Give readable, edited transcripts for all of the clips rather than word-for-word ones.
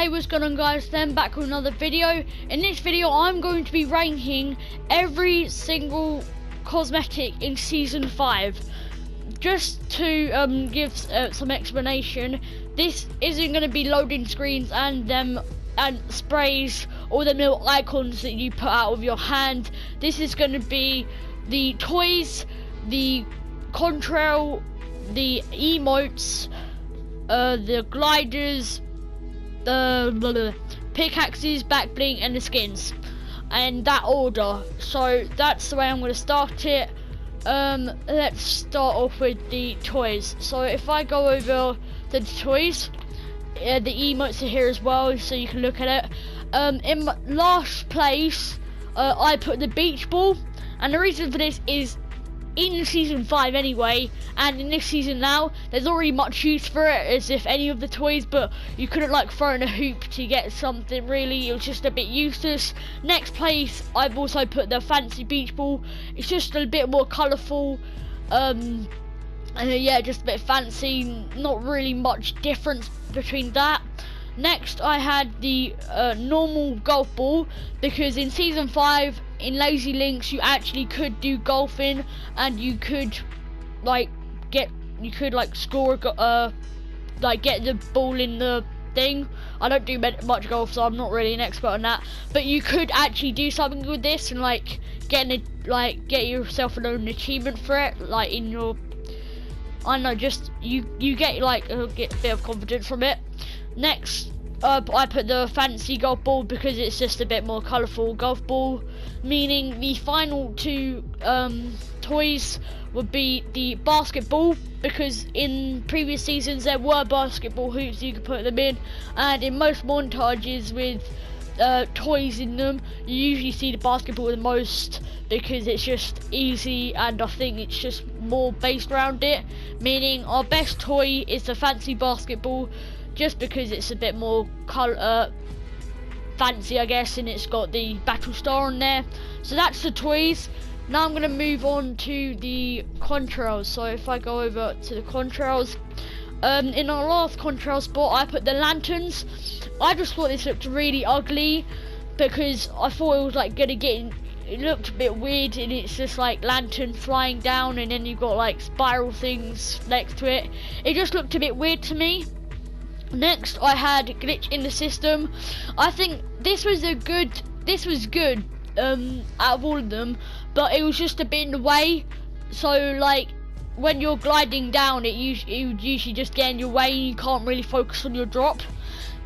Hey, what's going on, guys? Then back with another video. In this video I'm going to be ranking every single cosmetic in season 5. Just to give some explanation, this isn't going to be loading screens and sprays or the little icons that you put out with your hand. This is going to be the toys, the contrail, the emotes, the gliders, the pickaxes, back bling, and the skins, and that order. So that's the way I'm going to start it. Let's start off with the toys. So if I go over to the toys, the emotes are here as well, so you can look at it. In my last place, I put the beach ball, and the reason for this is in season 5 anyway, and in this season now, there's already much use for it as if any of the toys, but you couldn't like throw in a hoop to get something really. It was just a bit useless. Next place, I've also put the fancy beach ball. It's just a bit more colourful, and yeah, just a bit fancy, not really much difference between that. Next I had the normal golf ball, because in season 5 in Lazy Links you actually could do golfing, and you could score get the ball in the thing. I don't do much golf, so I'm not really an expert on that, but you could actually do something with this and get yourself an own achievement for it, in your, I don't know, just you get a bit of confidence from it. Next I put the fancy golf ball because it's just a bit more colourful golf ball, meaning the final two toys would be the basketball, because in previous seasons there were basketball hoops you could put them in, and in most montages with toys in them you usually see the basketball the most because it's just easy, and I think it's just more based around it, meaning our best toy is the fancy basketball, just because it's a bit more fancy, I guess, and it's got the battle star on there. So that's the toys. Now I'm going to move on to the contrails. So if I go over to the contrails, in our last contrail spot I put the lanterns. I just thought this looked really ugly because I thought it was it looked a bit weird, and it's just like lantern flying down and then you've got like spiral things next to it. It just looked a bit weird to me. Next I had glitch in the system. I think this was good out of all of them, but it was just a bit in the way. So when you're gliding down, it would usually just get in your way and you can't really focus on your drop.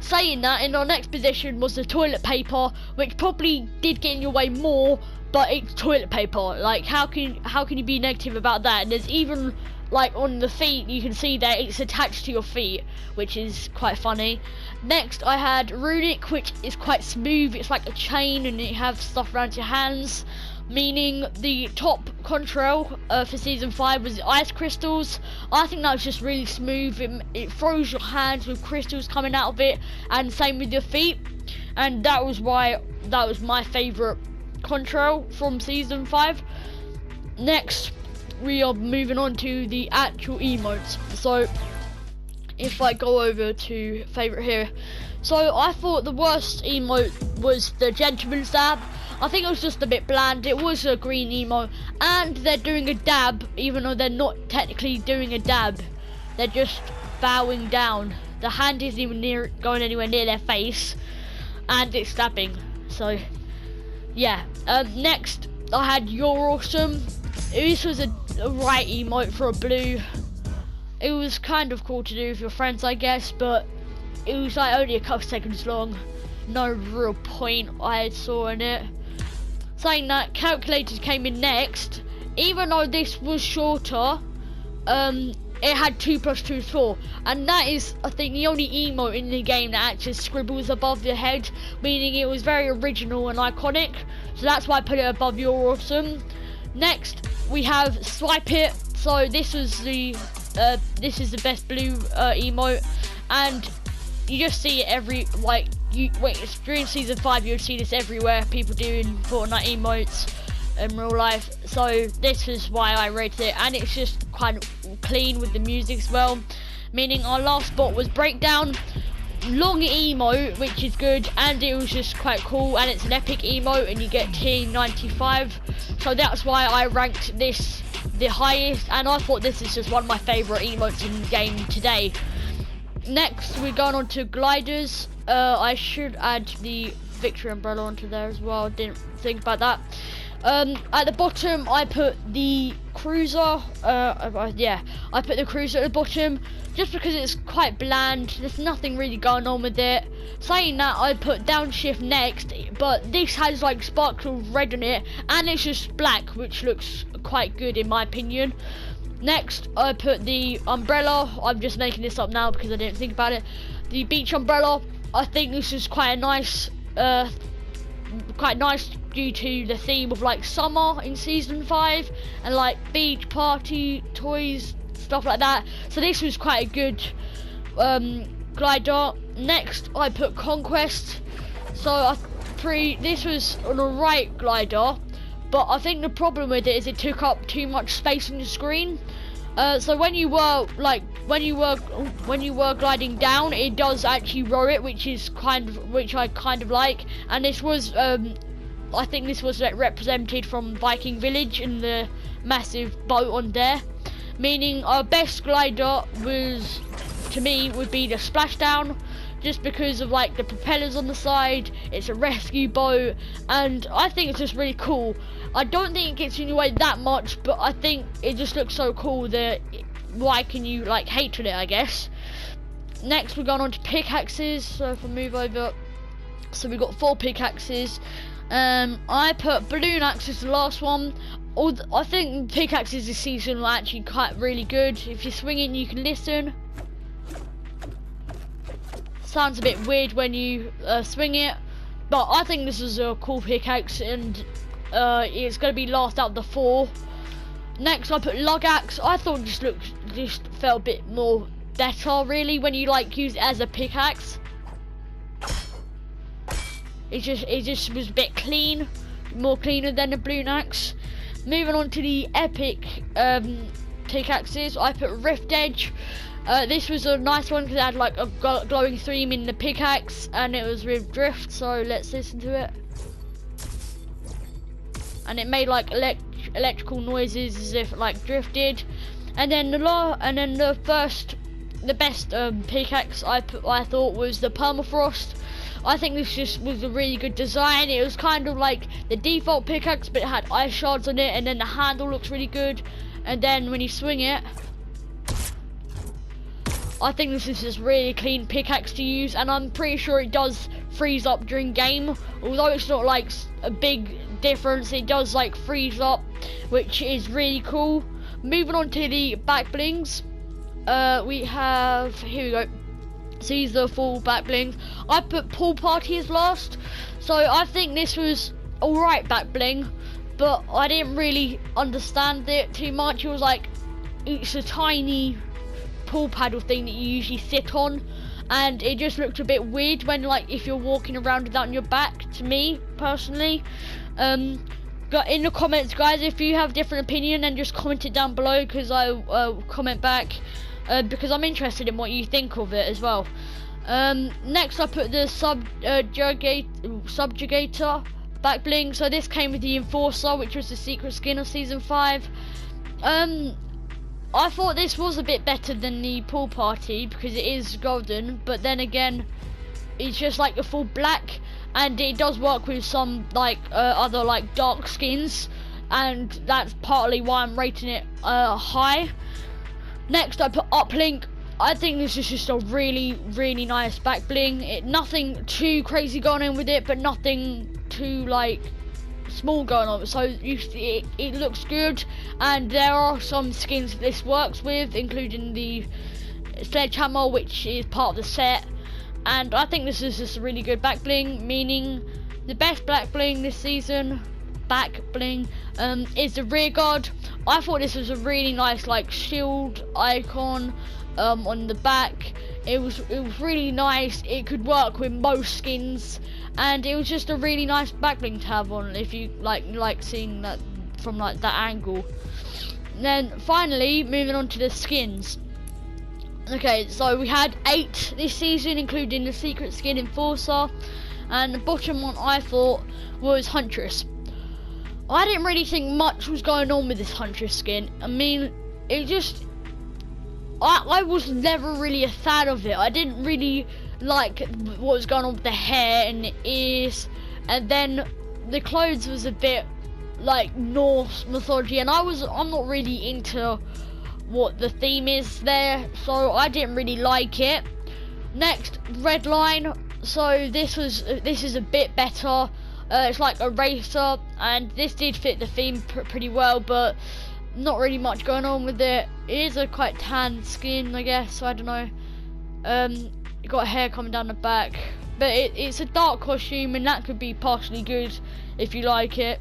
Saying that, in our next position was the toilet paper, which probably did get in your way more, but it's toilet paper. How can you be negative about that? And there's even on the feet, you can see that it's attached to your feet, which is quite funny. Next I had runic, which is quite smooth. It's like a chain and you have stuff around your hands, meaning the top contrail for season 5 was ice crystals. I think that was just really smooth. It froze your hands with crystals coming out of it, and same with your feet, and that was why that was my favourite contrail from season 5. Next we are moving on to the actual emotes. So if I go over to favourite here, so I thought the worst emote was the gentleman's dab. I think it was just a bit bland. It was a green emote, and they're doing a dab even though they're not technically doing a dab. They're just bowing down. The hand isn't even going anywhere near their face, and it's dabbing. So yeah. Next I had You're Awesome. This was a right emote for a blue. It was kind of cool to do with your friends, I guess, but it was only a couple seconds long. No real point I saw in it. Saying that, calculators came in next. Even though this was shorter, it had 2 + 2 is 4, and that is, I think, the only emote in the game that actually scribbles above your head, meaning it was very original and iconic. So that's why I put it above You're Awesome. Next we have Swipe It. So this is the best blue emote, and you just see it during season 5 you'll see this everywhere, people doing Fortnite emotes in real life. So this is why I rated it, and it's just kind of clean with the music as well, meaning our last spot was Breakdown. long emote, which is good, and it was just quite cool, and it's an epic emote, and you get tier 95, so that's why I ranked this the highest, and I thought this is just one of my favourite emotes in the game today. Next, we're going on to gliders. I should add the victory umbrella onto there as well, didn't think about that. At the bottom, I put the cruiser. Yeah, I put the cruiser at the bottom just because it's quite bland. There's nothing really going on with it. Saying that, I put downshift next, but this has like sparkle red on it, and it's just black, which looks quite good in my opinion. Next, I put the umbrella. I'm just making this up now because I didn't think about it. The beach umbrella. I think this is quite nice due to the theme of like summer in season 5 and like beach party toys, stuff like that. So this was quite a good glider. Next, I put conquest. So this was an alright glider, but I think the problem with it is it took up too much space on the screen. So when you were gliding down, it does actually roll it, which I kind of like. And this was I think this was represented from Viking Village in the massive boat on there, meaning our best glider was, to me, would be the splashdown, just because of like the propellers on the side. It's a rescue boat, and I think it's just really cool. I don't think it gets in your way that much, but I think it just looks so cool that why can you like hate on it, I guess. Next, we're going on to pickaxes. So if I move over, so we've got 4 pickaxes. I put balloon axe as the last one. I think pickaxes this season are actually quite really good. If you're swinging, you can listen. Sounds a bit weird when you swing it, but I think this is a cool pickaxe, and it's going to be last out of the 4. Next, I put log axe. I thought just felt a bit more better really when you like use it as a pickaxe. It just was a bit clean, more cleaner than the balloon axe. Moving on to the epic pickaxes, I put rift edge. This was a nice one because it had like a glowing theme in the pickaxe, and it was with drift. So let's listen to it. And it made like electrical noises as if it like drifted. And then the best pickaxe I thought was the permafrost. I think this just was a really good design. It was kind of like the default pickaxe, but it had ice shards on it, and then the handle looks really good. And then when you swing it, I think this is just really clean pickaxe to use, and I'm pretty sure it does freeze up during game. Although it's not like a big difference, it does like freeze up, which is really cool. Moving on to the back blings, we have, here we go. So these are the full back blings. I put pool party as last, so I think this was alright back bling, but I didn't really understand it too much. It was like, it's a tiny pool paddle thing that you usually sit on, and it just looked a bit weird when like if you're walking around with that on your back, to me personally. Got in the comments, guys, if you have a different opinion, then just comment it down below, because I'll comment back, because I'm interested in what you think of it as well. Next, I put the subjugator back bling. So this came with the enforcer, which was the secret skin of season 5. I thought this was a bit better than the pool party because it is golden, but then again, it's just like a full black, and it does work with some like other like dark skins, and that's partly why I'm rating it high. Next, I put uplink. I think this is just a really nice back bling. Nothing too crazy going on with it, but nothing too like small going on. So it looks good, and there are some skins that this works with, including the sledgehammer, which is part of the set. And I think this is just a really good back bling, meaning the best back bling this season, back bling, is the rear guard. I thought this was a really nice like shield icon on the back. It was really nice. It could work with most skins, and it was just a really nice back bling to have on if you like seeing that from like that angle. And then finally, moving on to the skins. Okay, so we had 8 this season, including the secret skin Enforcer, and the bottom one I thought was Huntress. I didn't really think much was going on with this Huntress skin. I mean, it just, I was never really a fan of it. I didn't really like what was going on with the hair and the ears, and then the clothes was a bit like Norse mythology, and I'm not really into what the theme is there, so I didn't really like it. Next, red line. So this is a bit better. It's like a racer, and this did fit the theme pretty well, but not really much going on with it. It is a quite tan skin, I guess, so I don't know. You got hair coming down the back, but it's a dark costume, and that could be partially good if you like it.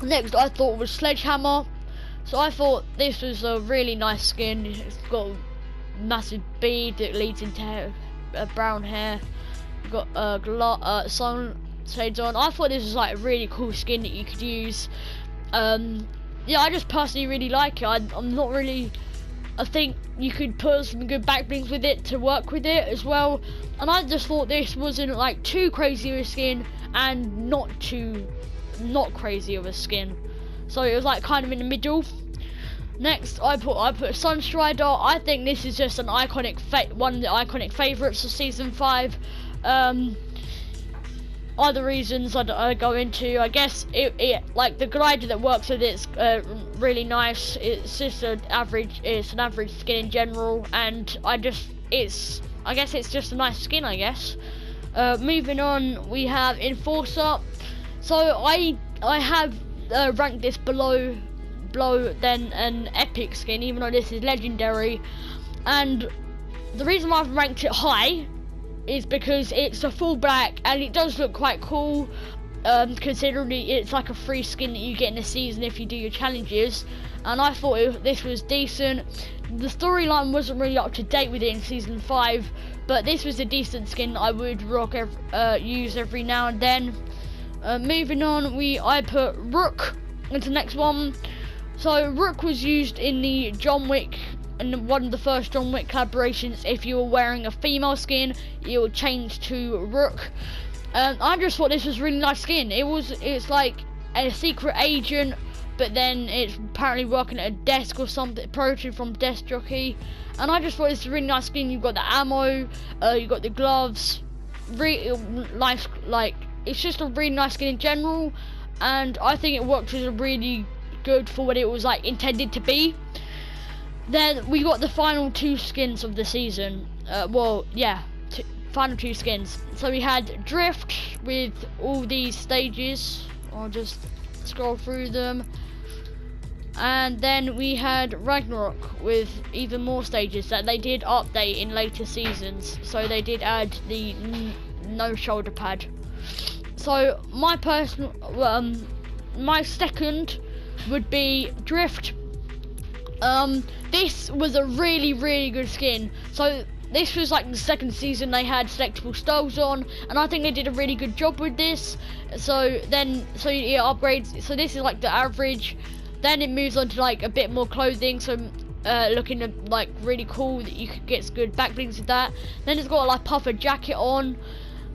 Next I thought was Sledgehammer. So I thought this was a really nice skin. It's got a massive bead that leads into brown hair. You've got sun shades on. I thought this was like a really cool skin that you could use. Yeah, I just personally really like it. I'm not really, I think you could put some good back blings with it to work with it as well. And I just thought this wasn't like too crazy of a skin and not crazy of a skin. So it was like kind of in the middle. Next, I put Sunstrider. I think this is just an iconic one of the iconic favourites of season 5. Other reasons I go into, I guess it like the glider that works with it's really nice. It's just an average skin in general, and I guess it's just a nice skin, I guess. Moving on, we have Enforcer. So I have ranked this below than an epic skin, even though this is legendary. And the reason why I've ranked it high is because it's a full black and it does look quite cool, considering it's like a free skin that you get in the season if you do your challenges. And I thought this was decent. The storyline wasn't really up to date with it in season 5, but this was a decent skin I would use every now and then. Moving on, I put Rook into the next one. So Rook was used in the John Wick, and one of the first John Wick collaborations. If you were wearing a female skin, you would change to Rook. I just thought this was a really nice skin. It's like a secret agent, but then it's apparently working at a desk or something, promoted from Desk Jockey. And I just thought it's a really nice skin. You've got the ammo, you've got the gloves, really nice. Like, it's just a really nice skin in general, and I think it worked as a really good for what it was like intended to be. Then we got the final 2 skins of the season. Final 2 skins. So we had Drift with all these stages. I'll just scroll through them. And then we had Ragnarok with even more stages that they did update in later seasons. So they did add the no shoulder pad. So my personal, my second would be Drift. This was a really good skin. So this was like the second season they had selectable styles on, and I think they did a really good job with this. So it upgrades. So this is like the average. Then it moves on to like a bit more clothing. So looking like really cool that you could get good back blings with that. Then it's got like puffer jacket on.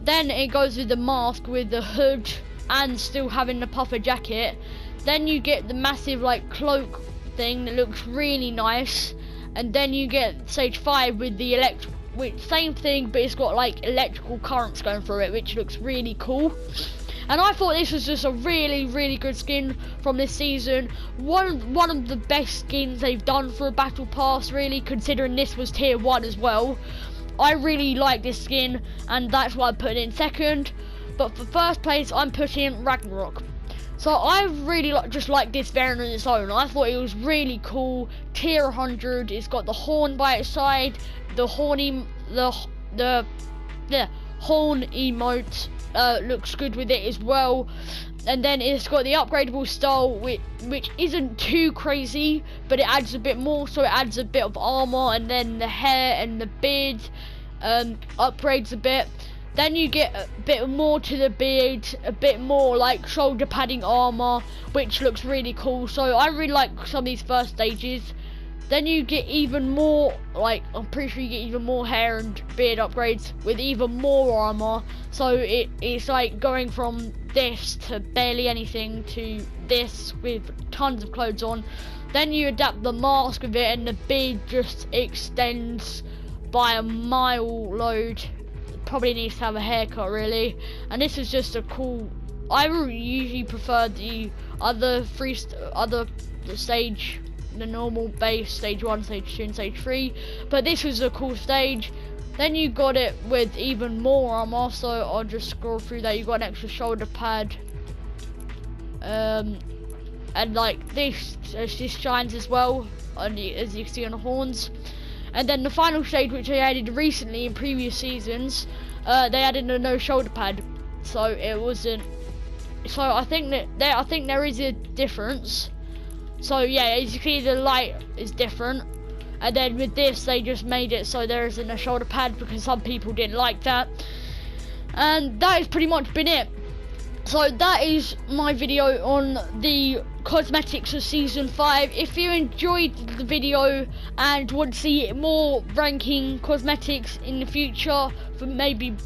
Then it goes with the mask with the hood and still having the puffer jacket. Then you get the massive like cloak thing that looks really nice. And then you get stage 5 with the same thing, but it's got like electrical currents going through it, which looks really cool. And I thought this was just a really good skin from this season. One of the best skins they've done for a battle pass, really, considering this was tier 1 as well. I really like this skin, and that's why I put it in second. But for first place, I'm putting Ragnarok. So I really just like this variant on its own. I thought it was really cool. Tier 100. It's got the horn by its side. The horn emote looks good with it as well. And then it's got the upgradable style, which isn't too crazy, but it adds a bit more. So it adds a bit of armor, and then the hair and the beard upgrades a bit. Then you get a bit more to the beard, a bit more like shoulder padding armor, which looks really cool. So I really like some of these first stages. Then you get even more, like, I'm pretty sure you get even more hair and beard upgrades with even more armor. So it's like going from this to barely anything to this with tons of clothes on. Then you adapt the mask with it, and the beard just extends by a mile load. Probably needs to have a haircut, really. And this is just a cool. I usually prefer the other stage. The normal base, stage 1, stage 2 and stage 3, but this was a cool stage. Then you got it with even more armor, so I'll just scroll through that. You got an extra shoulder pad, and like this shines as well, as you can see on the horns. And then the final stage, which they added recently in previous seasons, they added a no shoulder pad, so it wasn't. So I think there is a difference. So yeah, as you see, the light is different, and then with this they just made it so there isn't a shoulder pad because some people didn't like that. And that has pretty much been it. So that is my video on the cosmetics of season 5. If you enjoyed the video and want to see more ranking cosmetics in the future for maybe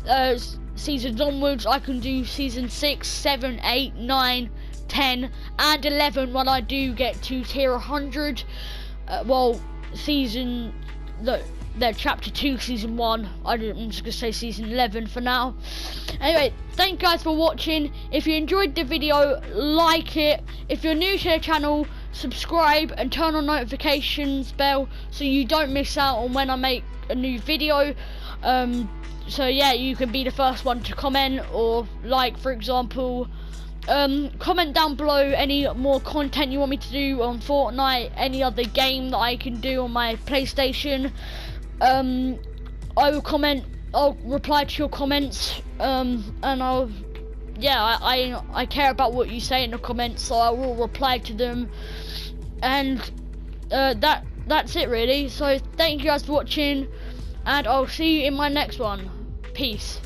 seasons onwards, I can do season 6, 7, 8, 9, 10 and 11 when I do get to tier 100. Well, chapter 2 season 1, I'm just gonna say season 11 for now. Anyway, thank you guys for watching. If you enjoyed the video, like it. If you're new to the channel, subscribe and turn on notifications bell so you don't miss out on when I make a new video. So yeah, you can be the first one to comment or like, for example. Comment down below any more content you want me to do on Fortnite, any other game that I can do on my PlayStation. I'll reply to your comments, and I care about what you say in the comments, so I will reply to them. And that's it really. So thank you guys for watching, and I'll see you in my next one. Peace.